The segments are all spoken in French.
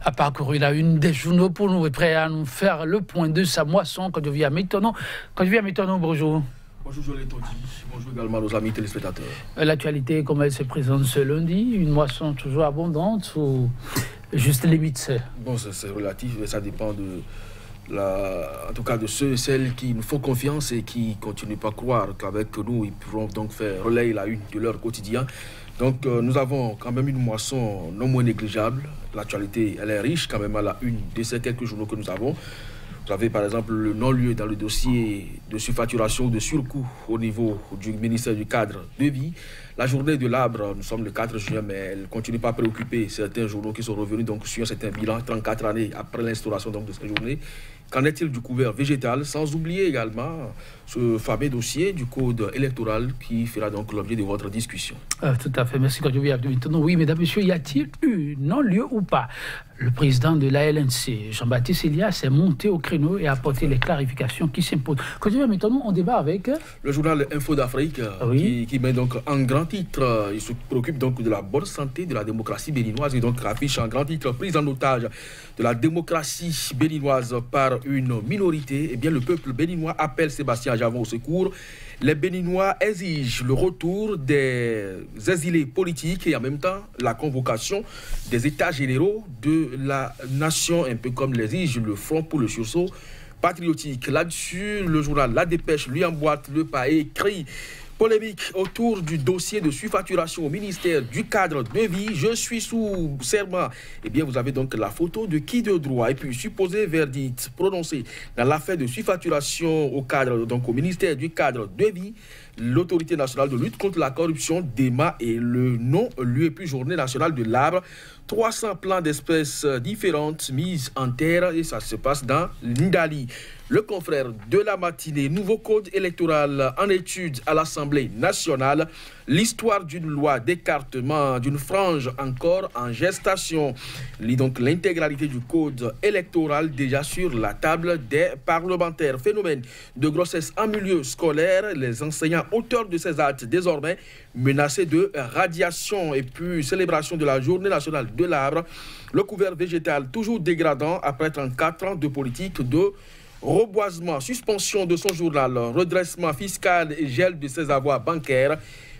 A parcouru la une des journaux pour nous et prêt à nous faire le point de sa moisson quand je viens à Métonon. Bonjour. Bonjour Joël Tondi, bonjour également aux amis téléspectateurs. L'actualité, comment elle se présente ce lundi? Une moisson toujours abondante ou juste limite? Bon, c'est relatif, ça dépend en tout cas de ceux et celles qui nous font confiance et qui ne continuent pas à croire qu'avec nous, ils pourront donc faire relayer la une de leur quotidien. Donc nous avons quand même une moisson non moins négligeable. L'actualité, elle est riche quand même à la une de ces quelques journaux que nous avons. Vous avez par exemple le non-lieu dans le dossier de surfacturation ou de surcoût au niveau du ministère du cadre de vie. La journée de l'arbre, nous sommes le 4 juin, mais elle ne continue pas à préoccuper certains journaux qui sont revenus donc, sur un certain bilan 34 années après l'instauration donc, de cette journée. Qu'en est-il du couvert végétal? Sans oublier également ce fameux dossier du code électoral qui fera donc l'objet de votre discussion. Tout à fait, merci. Oui, mesdames, messieurs, y a-t-il eu non-lieu ou pas? Le président de la LNC, Jean-Baptiste Elias, est monté au créneau et a apporté les clarifications qui s'imposent. Quand je maintenant, on débat avec le journal Info d'Afrique, qui met donc en grand titre, il se préoccupe donc de la bonne santé de la démocratie béninoise et donc affiche en grand titre prise en otage de la démocratie béninoise par une minorité. Eh bien, le peuple béninois appelle Sébastien Javon au secours. Les Béninois exigent le retour des exilés politiques et en même temps la convocation des états généraux de la nation, un peu comme l'exige le Front pour le sursaut patriotique. Là-dessus, le journal La Dépêche lui emboîte le pas et écrit: polémique autour du dossier de surfacturation au ministère du cadre de vie. Je suis sous serment. Eh bien, vous avez donc la photo de qui de droit et puis supposé verdict prononcé dans l'affaire de surfacturation au cadre, donc au ministère du cadre de vie. L'autorité nationale de lutte contre la corruption, DEMA, et le non-lieu et puis journée nationale de l'arbre. 300 plans d'espèces différentes mises en terre et ça se passe dans l'Indali. Le confrère de la matinée, nouveau code électoral en étude à l'Assemblée nationale. L'histoire d'une loi d'écartement d'une frange encore en gestation. Lit donc l'intégralité du code électoral déjà sur la table des parlementaires. Phénomène de grossesse en milieu scolaire. Les enseignants auteurs de ces actes désormais menacés de radiation. Et puis célébration de la journée nationale de l'arbre. Le couvert végétal toujours dégradant après 34 ans de politique de reboisement, suspension de son journal, redressement fiscal et gel de ses avoirs bancaires.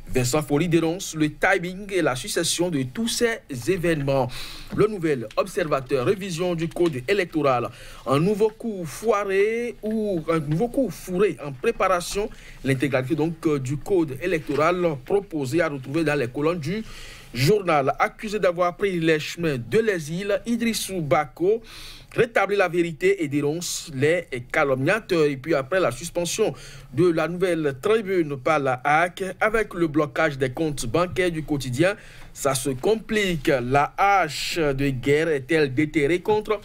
Vincent Folly dénonce le timing et la succession de tous ces événements. Le nouvel observateur, révision du code électoral, un nouveau coup foiré ou un nouveau coup fourré en préparation. L'intégralité donc du code électoral proposé à retrouver dans les colonnes du journal. Accusé d'avoir pris les chemins de l'exil, Idrissou Bako rétablit la vérité et dénonce les calomniateurs. Et puis après la suspension de la nouvelle tribune par la HAC avec le blocage des comptes bancaires du quotidien, ça se complique. La hache de guerre est-elle déterrée contre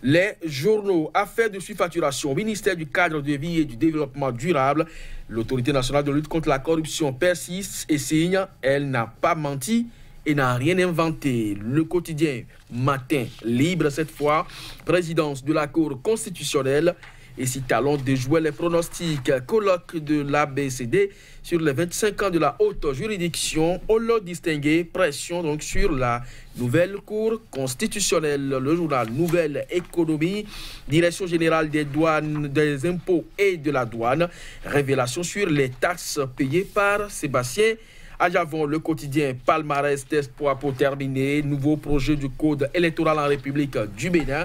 les journaux? Affaire de surfacturation au ministère du cadre de vie et du développement durable. L'autorité nationale de lutte contre la corruption persiste et signe, elle n'a pas menti et n'a rien inventé. Le quotidien Matin Libre, cette fois, présidence de la Cour constitutionnelle. Et si talons déjouer les pronostics, colloque de l'ABCD sur les 25 ans de la haute juridiction, on l'a distingué, pression donc sur la nouvelle Cour constitutionnelle. Le journal Nouvelle Économie, direction générale des douanes, des impôts et de la douane, révélation sur les taxes payées par Sébastien Ajavon. Le quotidien Palmarès d'espoir pour terminer. Nouveau projet du code électoral en République du Bénin.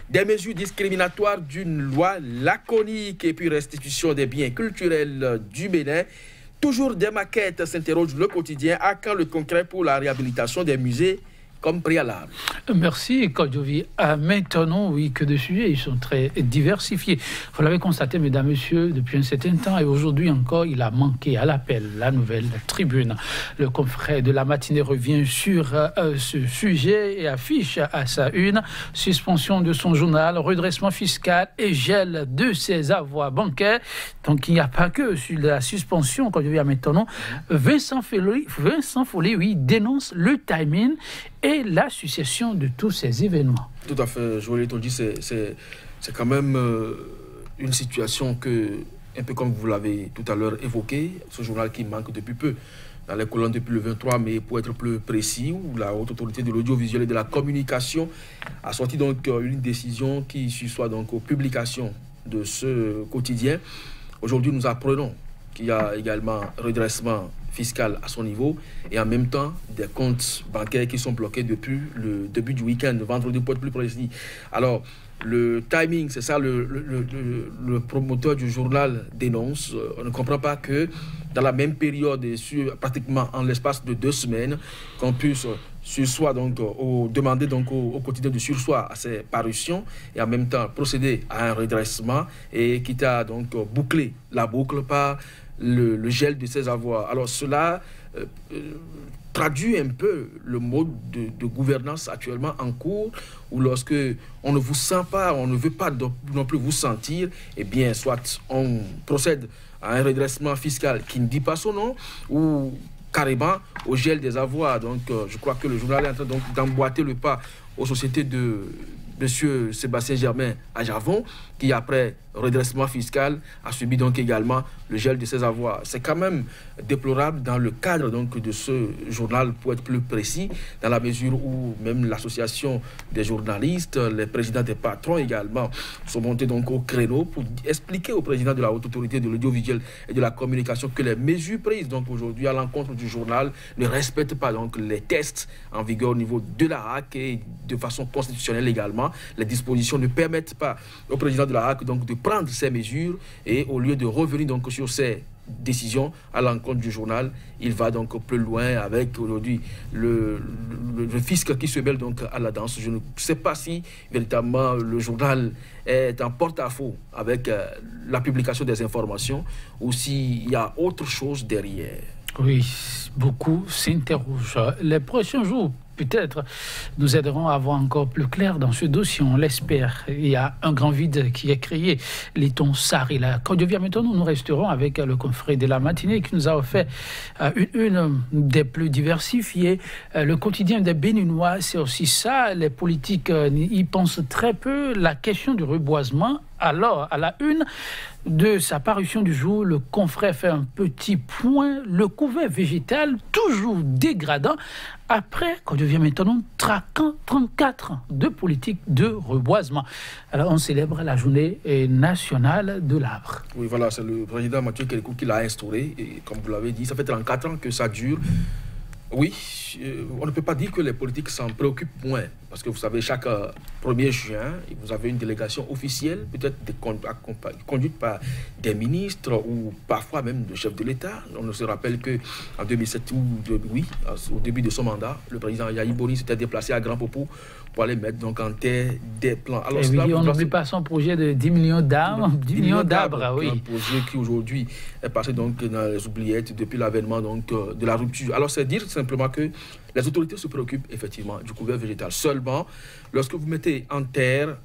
Des mesures discriminatoires d'une loi laconique et puis restitution des biens culturels du Bénin. Toujours des maquettes, s'interroge le quotidien. À quand le concret pour la réhabilitation des musées comme préalable? Merci, Kodjovi. Maintenant, oui, que de sujets, ils sont très diversifiés. Vous l'avez constaté, mesdames, messieurs, depuis un certain temps, et aujourd'hui encore, il a manqué à l'appel, la nouvelle tribune. Le confrère de la matinée revient sur ce sujet et affiche à sa une suspension de son journal, redressement fiscal et gel de ses avoirs bancaires. Donc, il n'y a pas que sur la suspension, Kodjovi, maintenant. Vincent Folly, oui, dénonce le timing et la succession de tous ces événements. Tout à fait, Joël Tondi, c'est quand même une situation que un peu comme vous l'avez tout à l'heure évoqué, ce journal qui manque depuis peu dans les colonnes depuis le 23 mai, pour être plus précis, où la Haute Autorité de l'Audiovisuel et de la Communication a sorti donc une décision qui suit donc aux publications de ce quotidien. Aujourd'hui, nous apprenons qu'il y a également redressement fiscal à son niveau et en même temps des comptes bancaires qui sont bloqués depuis le début du week-end, vendredi pour être plus précis. Alors, le timing, c'est ça, le promoteur du journal dénonce. On ne comprend pas que dans la même période, et pratiquement en l'espace de 2 semaines, qu'on puisse demander donc au quotidien de sursoir à ses parutions et en même temps procéder à un redressement et quitte à donc boucler la boucle par le gel de ses avoirs. Alors cela traduit un peu le mode de gouvernance actuellement en cours, où lorsque on ne vous sent pas, on ne veut pas non plus vous sentir, eh bien soit on procède à un redressement fiscal qui ne dit pas son nom, ou carrément au gel des avoirs. Donc je crois que le journal est en train d'emboîter le pas aux sociétés de M. Sébastien Germain à Javon, qui après redressement fiscal a subi donc également le gel de ses avoirs. C'est quand même déplorable dans le cadre donc de ce journal, pour être plus précis, dans la mesure où même l'association des journalistes, les présidents des patrons également sont montés donc au créneau pour expliquer au président de la Haute Autorité de l'Audiovisuel et de la Communication que les mesures prises donc aujourd'hui à l'encontre du journal ne respectent pas donc les tests en vigueur au niveau de la HAC et de façon constitutionnelle également. Les dispositions ne permettent pas au président de la HAC donc de prendre ces mesures, et au lieu de revenir donc sur ces décisions à l'encontre du journal, il va donc plus loin avec aujourd'hui le fisc qui se mêle donc à la danse. Je ne sais pas si véritablement le journal est en porte-à-faux avec la publication des informations ou s'il y a autre chose derrière. Oui, beaucoup s'interrogent. Les prochains jours, peut-être, nous aiderons à voir encore plus clair dans ce dossier, on l'espère. Il y a un grand vide qui est créé. Lit-on Sarri, là. Quand je viens maintenant, nous resterons avec le confrère de la matinée qui nous a offert une des plus diversifiées. Le quotidien des Béninois, c'est aussi ça. Les politiques y pensent très peu. La question du reboisement. Alors, à la une de sa parution du jour, le confrère fait un petit point. Le couvert végétal, toujours dégradant, après, quand je viens maintenant, traquant 34 ans de politique de reboisement. Alors, on célèbre la journée nationale de l'arbre. Oui, voilà, c'est le président Mathieu Kérékou qui l'a instauré. Et comme vous l'avez dit, ça fait 34 ans que ça dure. Oui, on ne peut pas dire que les politiques s'en préoccupent moins, parce que vous savez, chaque 1er juin, vous avez une délégation officielle, peut-être conduite par des ministres ou parfois même le chef de l'État. On se rappelle qu'en 2007, au début de son mandat, le président Yahi Boni s'était déplacé à Grand Popo pour aller mettre donc en terre des plans. Alors, on n'oublie pas son projet de 10 millions d'arbres. 10 millions d'arbres, oui. Un projet qui aujourd'hui est passé donc dans les oubliettes depuis l'avènement donc de la rupture. Alors, c'est dire simplement que les autorités se préoccupent effectivement du couvert végétal. Seulement, lorsque vous mettez en terre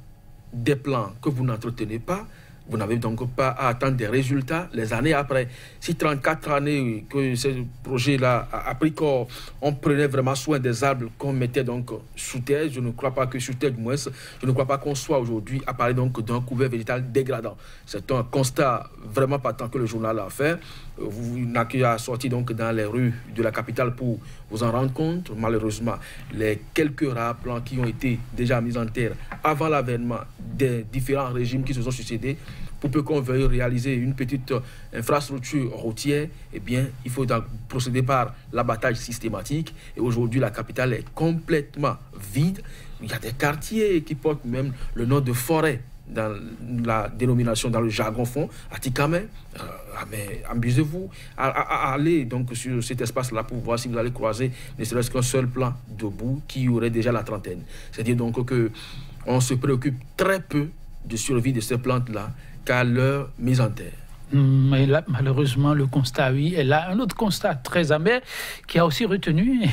des plants que vous n'entretenez pas, vous n'avez donc pas à attendre des résultats les années après. Si 34 années que ce projet-là a pris corps, on prenait vraiment soin des arbres qu'on mettait donc sous terre, je ne crois pas que sous terre du moins, je ne crois pas qu'on soit aujourd'hui à parler donc d'un couvert végétal dégradant. C'est un constat vraiment patent que le journal a fait. Vous n'avez qu'à sortir donc dans les rues de la capitale pour vous en rendre compte. Malheureusement, les quelques rares plants qui ont été déjà mis en terre avant l'avènement des différents régimes qui se sont succédés, pour peu qu'on veuille réaliser une petite infrastructure routière, eh bien, il faut donc procéder par l'abattage systématique. Et aujourd'hui, la capitale est complètement vide. Il y a des quartiers qui portent même le nom de forêt dans la dénomination, dans le jargon fond, à Tikame. Mais amusez-vous à aller donc sur cet espace-là pour voir si vous allez croiser ne serait-ce qu'un seul plan debout qui aurait déjà la trentaine. C'est-à-dire donc qu'on se préoccupe très peu de survie de ces plantes-là qu'à leur mise en terre. Mais là, malheureusement, le constat, oui, est là. Un autre constat très amer qui a aussi retenu,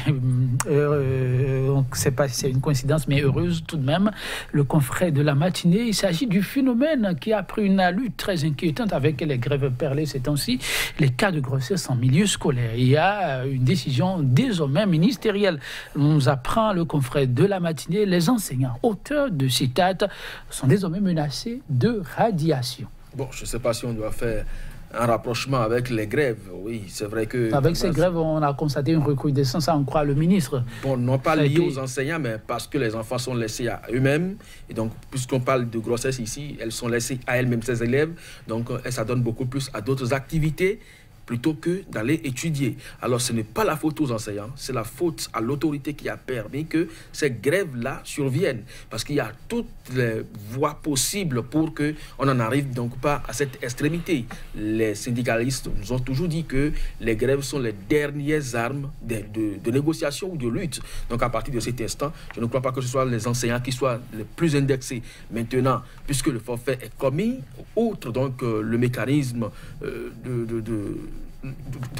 on ne sait pas si c'est une coïncidence, mais heureuse tout de même, le confrère de la matinée. Il s'agit du phénomène qui a pris une allure très inquiétante avec les grèves perlées ces temps-ci, les cas de grossesse en milieu scolaire. Il y a une décision désormais ministérielle. On nous apprend le confrère de la matinée, les enseignants auteurs de citates sont désormais menacés de radiation. Bon, je ne sais pas si on doit faire un rapprochement avec les grèves. Oui, c'est vrai que... Avec ces grèves, on a constaté une recrudescence, à en croire le ministre. Bon, non pas lié aux enseignants, mais parce que les enfants sont laissés à eux-mêmes. Et donc, puisqu'on parle de grossesse ici, elles sont laissées à elles-mêmes, ces élèves. Donc, elles s'adonnent beaucoup plus à d'autres activités plutôt que d'aller étudier. Alors, ce n'est pas la faute aux enseignants, c'est la faute à l'autorité qui a permis que ces grèves-là surviennent. Parce qu'il y a toutes les voies possibles pour qu'on n'en arrive donc pas à cette extrémité. Les syndicalistes nous ont toujours dit que les grèves sont les dernières armes de négociation ou de lutte. Donc, à partir de cet instant, je ne crois pas que ce soit les enseignants qui soient les plus indexés. Maintenant, puisque le forfait est commis, outre donc le mécanisme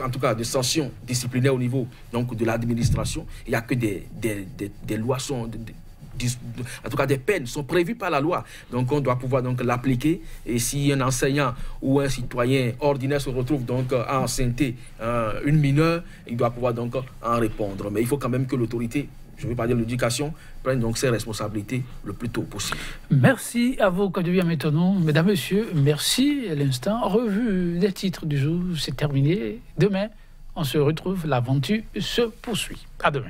en tout cas de sanctions disciplinaires au niveau donc, de l'administration, il n'y a que des lois en tout cas des peines sont prévues par la loi. Donc on doit pouvoir donc l'appliquer. Et si un enseignant ou un citoyen ordinaire se retrouve donc à enceinte une mineure, il doit pouvoir donc en répondre. Mais il faut quand même que l'autorité, je ne veux pas dire l'éducation, prenne donc ses responsabilités le plus tôt possible. Merci à vous, Kwadjobi Ameitono. Mesdames, Messieurs, merci. À l'instant, revue des titres du jour, c'est terminé. Demain, on se retrouve, l'aventure se poursuit. À demain.